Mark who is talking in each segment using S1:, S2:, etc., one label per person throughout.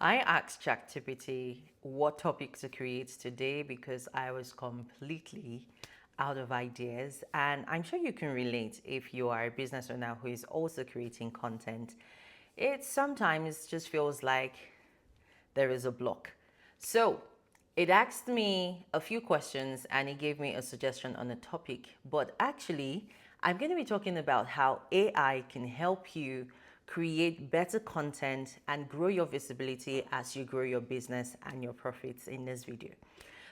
S1: I asked ChatGPT what topic to create today because I was completely out of ideas. And I'm sure you can relate if you are a business owner who is also creating content. It sometimes just feels like there is a block. So it asked me a few questions and it gave me a suggestion on a topic. But actually, I'm going to be talking about how AI can help you create better content and grow your visibility as you grow your business and your profits in this video.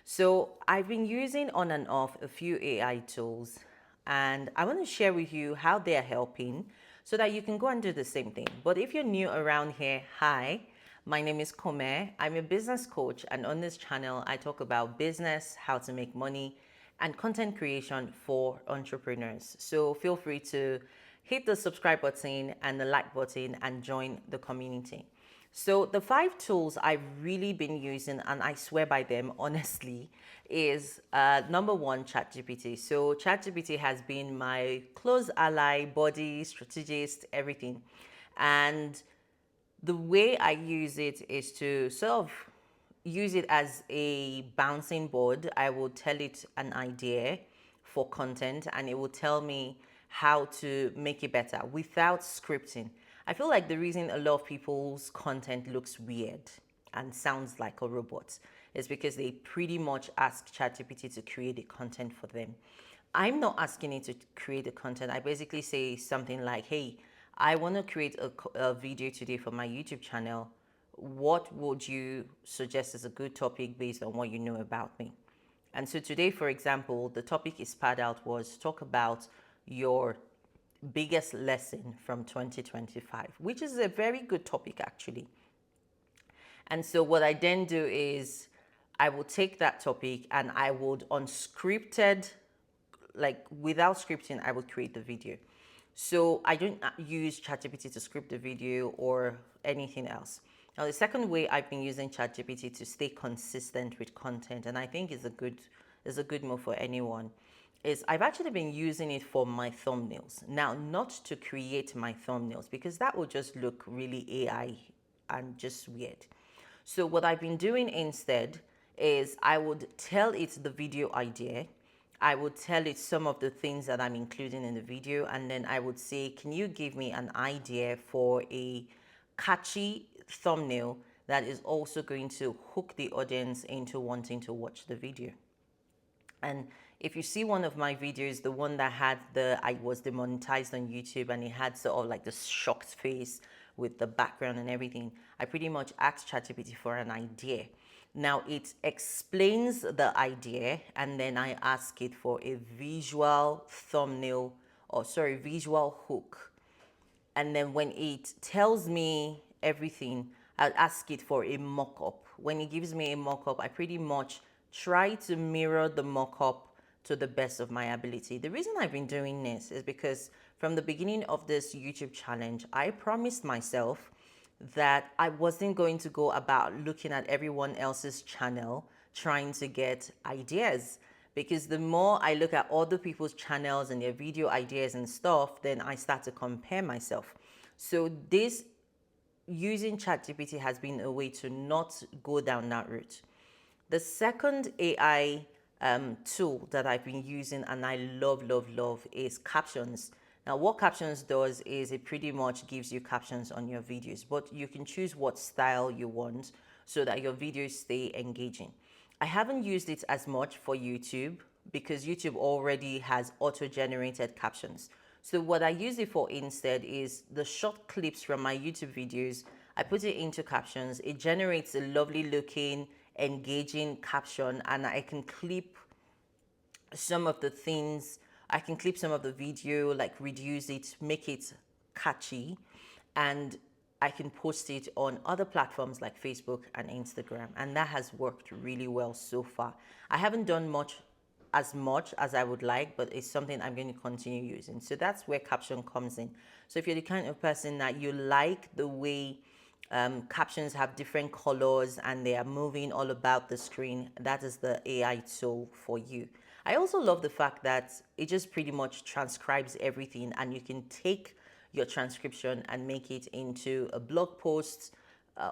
S1: So I've been using on and off a few AI tools and I want to share with you how they're helping so that you can go and do the same thing. But if you're new around here, hi, my name is Kome. I'm a business coach, and on this channel, I talk about business, how to make money, and content creation for entrepreneurs. So feel free to hit the subscribe button and the like button and join the community. So the 5 tools I've really been using, and I swear by them honestly, is number one, ChatGPT. So ChatGPT has been my close ally, buddy, strategist, everything. And the way I use it is to sort of use it as a bouncing board. I will tell it an idea for content and it will tell me how to make it better without scripting. I feel like the reason a lot of people's content looks weird and sounds like a robot is because they pretty much ask ChatGPT to create the content for them. I'm not asking it to create the content. I basically say something like, hey, I want to create a video today for my YouTube channel. What would you suggest as a good topic based on what you know about me? And so today, for example, the topic is spat out was talk about your biggest lesson from 2025, which is a very good topic actually. And so what I then do is I will take that topic and I would unscripted, like without scripting, I would create the video. So I don't use ChatGPT to script the video or anything else. Now, the second way I've been using ChatGPT to stay consistent with content, and I think is a good move for anyone, is I've actually been using it for my thumbnails. Now, not to create my thumbnails because that would just look really AI and just weird. So what I've been doing instead is I would tell it the video idea. I would tell it some of the things that I'm including in the video, and then I would say, can you give me an idea for a catchy thumbnail that is also going to hook the audience into wanting to watch the video? And if you see one of my videos, the one that had I was demonetized on YouTube and it had sort of like this shocked face with the background and everything, I pretty much asked ChatGPT for an idea. Now it explains the idea and then I ask it for a visual thumbnail, or sorry, visual hook. And then when it tells me everything, I'll ask it for a mock-up. When it gives me a mock-up, I pretty much try to mirror the mock-up to the best of my ability. The reason I've been doing this is because from the beginning of this YouTube challenge, I promised myself that I wasn't going to go about looking at everyone else's channel trying to get ideas, because the more I look at other people's channels and their video ideas and stuff, then I start to compare myself. So this using ChatGPT has been a way to not go down that route. The second AI tool that I've been using and I love is Captions. Now, what Captions does is it pretty much gives you captions on your videos, but you can choose what style you want so that your videos stay engaging. I haven't used it as much for YouTube because YouTube already has auto-generated captions. So what I use it for instead is the short clips from my YouTube videos. I put it into Captions. It generates a lovely looking, engaging caption, and I can clip some of the things. I can clip some of the video, like reduce it, make it catchy, and I can post it on other platforms like Facebook and Instagram. And that has worked really well so far. I haven't done much as I would like, but it's something I'm going to continue using. So that's where Caption comes in. So if you're the kind of person that you like the way captions have different colors and they are moving all about the screen, that is the AI tool for you. I also love the fact that it just pretty much transcribes everything and you can take your transcription and make it into a blog post,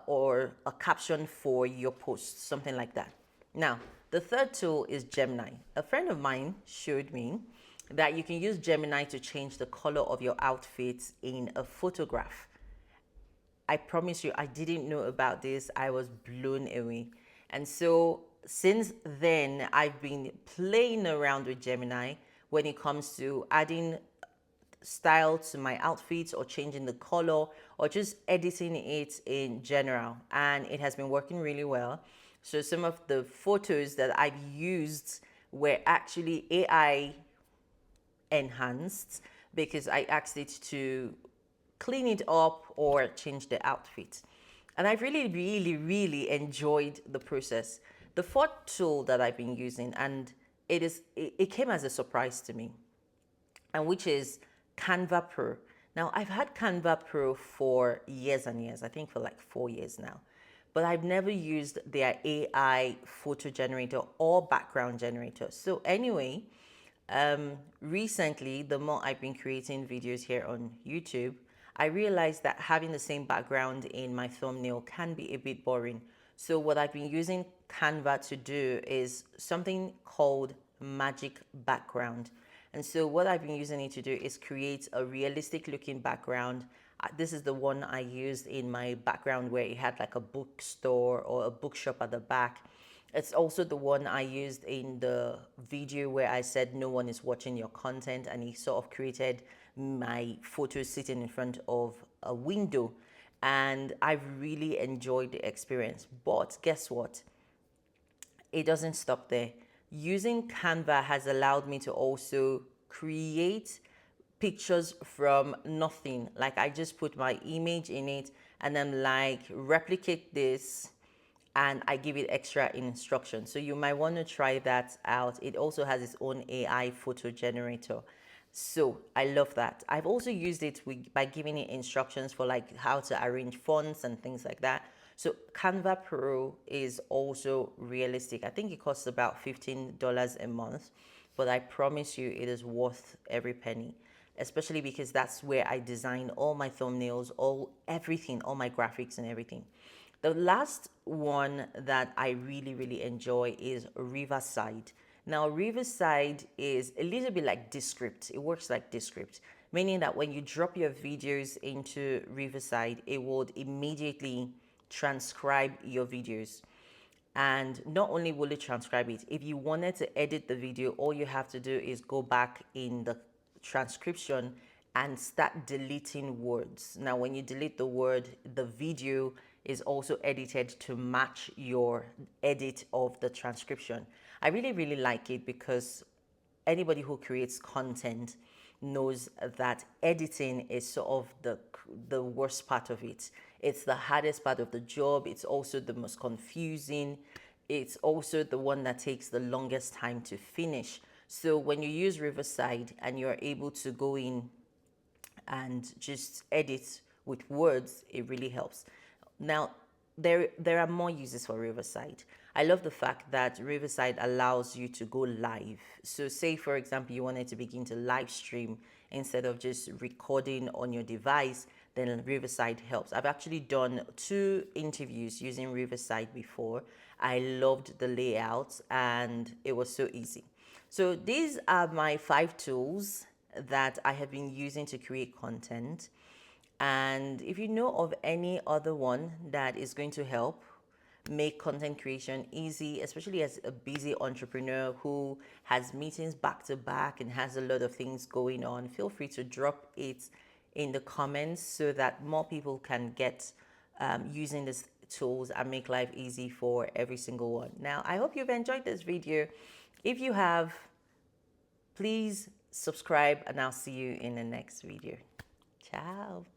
S1: or a caption for your post, something like that. Now, the third tool is Gemini. A friend of mine showed me that you can use Gemini to change the color of your outfits in a photograph. I promise you, I didn't know about this. I was blown away. And so since then, I've been playing around with Gemini when it comes to adding style to my outfits or changing the color or just editing it in general. And it has been working really well. So some of the photos that I've used were actually AI enhanced because I asked it to clean it up or change the outfit. And I've really enjoyed the process. The fourth tool that I've been using, and it came as a surprise to me, and which is Canva Pro. Now, I've had Canva Pro for years and years, I think for like 4 years now, but I've never used their AI photo generator or background generator. So anyway, recently, the more I've been creating videos here on YouTube, I realized that having the same background in my thumbnail can be a bit boring. So what I've been using Canva to do is something called Magic Background. And so what I've been using it to do is create a realistic looking background. This is the one I used in my background where it had like a bookstore or a bookshop at the back. It's also the one I used in the video where I said no one is watching your content, and it sort of created my photo sitting in front of a window. And I've really enjoyed the experience. But guess what? It doesn't stop there. Using Canva has allowed me to also create pictures from nothing. Like I just put my image in it and then like replicate this, and I give it extra instructions. So you might want to try that out. It also has its own AI photo generator. So I love that. I've also used it by giving it instructions for like how to arrange fonts and things like that. So Canva Pro is also realistic. I think it costs about $15 a month, but I promise you it is worth every penny, especially because that's where I design all my thumbnails, everything, all my graphics and everything. The last one that I really enjoy is Riverside. Now, Riverside is a little bit like Descript. It works like Descript, meaning that when you drop your videos into Riverside, it would immediately transcribe your videos. And not only will it transcribe it, if you wanted to edit the video, all you have to do is go back in the transcription and start deleting words. Now, when you delete the word, the video is also edited to match your edit of the transcription. I really like it because anybody who creates content knows that editing is sort of the worst part of it. It's the hardest part of the job. It's also the most confusing. It's also the one that takes the longest time to finish. So when you use Riverside and you're able to go in and just edit with words, it really helps. Now, there are more uses for Riverside. I love the fact that Riverside allows you to go live. So say, for example, you wanted to begin to live stream instead of just recording on your device, then Riverside helps. I've actually done 2 interviews using Riverside before. I loved the layout and it was so easy. So these are my 5 tools that I have been using to create content. And if you know of any other one that is going to help make content creation easy, especially as a busy entrepreneur who has meetings back to back and has a lot of things going on, feel free to drop it in the comments so that more people can get using these tools and make life easy for every single one. Now, I hope you've enjoyed this video. If you have, please subscribe and I'll see you in the next video. Ciao.